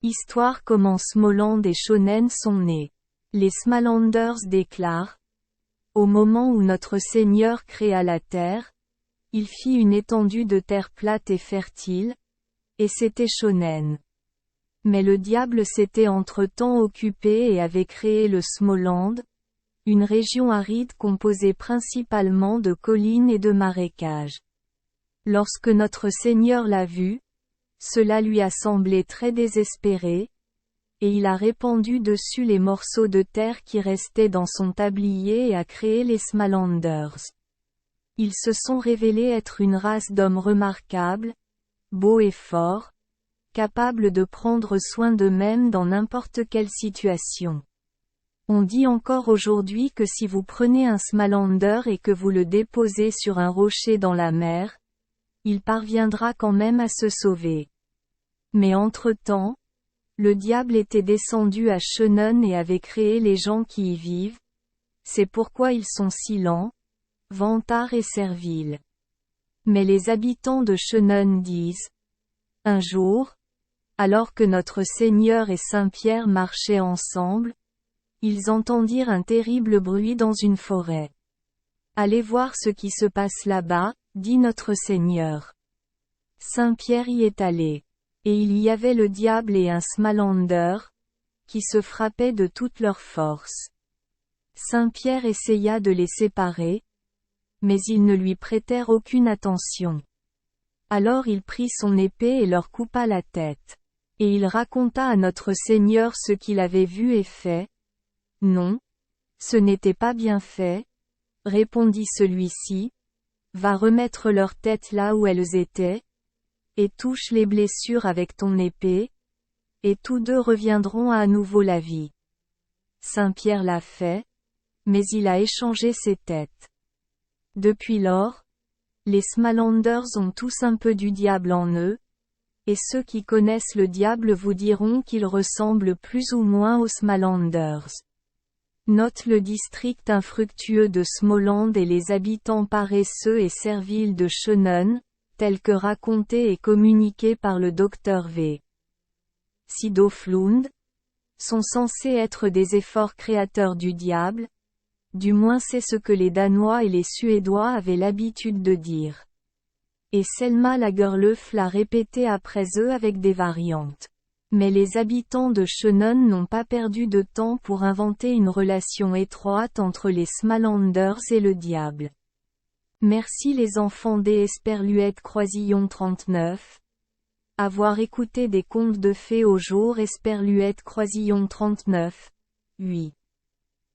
Histoire comment Smoland et Shonen sont nés. Les Smalanders déclarent: au moment où notre Seigneur créa la terre, il fit une étendue de terre plate et fertile, et c'était Shonen. Mais le diable s'était entre-temps occupé et avait créé le Smoland, une région aride composée principalement de collines et de marécages. Lorsque notre Seigneur l'a vu, cela lui a semblé très désespéré, et il a répandu dessus les morceaux de terre qui restaient dans son tablier et a créé les Smalanders. Ils se sont révélés être une race d'hommes remarquables, beaux et forts, capables de prendre soin d'eux-mêmes dans n'importe quelle situation. On dit encore aujourd'hui que si vous prenez un Smalander et que vous le déposez sur un rocher dans la mer, il parviendra quand même à se sauver. Mais entre-temps, le diable était descendu à Shonen et avait créé les gens qui y vivent. C'est pourquoi ils sont si lents, vantards et serviles. Mais les habitants de Shonen disent: un jour, alors que notre Seigneur et Saint-Pierre marchaient ensemble, ils entendirent un terrible bruit dans une forêt. Allez voir ce qui se passe là-bas, dit notre Seigneur. Saint-Pierre y est allé. Et il y avait le diable et un Smalander, qui se frappaient de toute leur force. Saint-Pierre essaya de les séparer, mais ils ne lui prêtèrent aucune attention. Alors il prit son épée et leur coupa la tête. Et il raconta à notre Seigneur ce qu'il avait vu et fait. Non, ce n'était pas bien fait, répondit celui-ci. Va remettre leurs têtes là où elles étaient, et touche les blessures avec ton épée, et tous deux reviendront à nouveau la vie. Saint-Pierre l'a fait, mais il a échangé ses têtes. Depuis lors, les Smalanders ont tous un peu du diable en eux, et ceux qui connaissent le diable vous diront qu'il ressemble plus ou moins aux Smalanders. Note le district infructueux de Smoland et les habitants paresseux et serviles de Shonen, tel que raconté et communiqué par le Dr V. Sidoflund, sont censés être des efforts créateurs du diable, du moins c'est ce que les Danois et les Suédois avaient l'habitude de dire. Et Selma Lagerlöf l'a répété après eux avec des variantes. Mais les habitants de Shonen n'ont pas perdu de temps pour inventer une relation étroite entre les Smalanders et le diable. Merci les enfants des Esperluette Croisillon 39. Avoir écouté des contes de fées au jour Esperluette Croisillon 39. 8.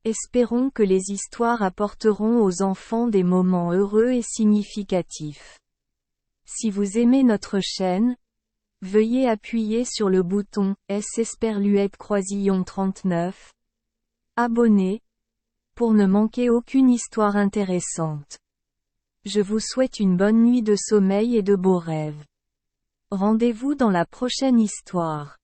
Espérons que les histoires apporteront aux enfants des moments heureux et significatifs. Si vous aimez notre chaîne, veuillez appuyer sur le bouton S Esperluette Croisillon 39. Abonner, pour ne manquer aucune histoire intéressante. Je vous souhaite une bonne nuit de sommeil et de beaux rêves. Rendez-vous dans la prochaine histoire.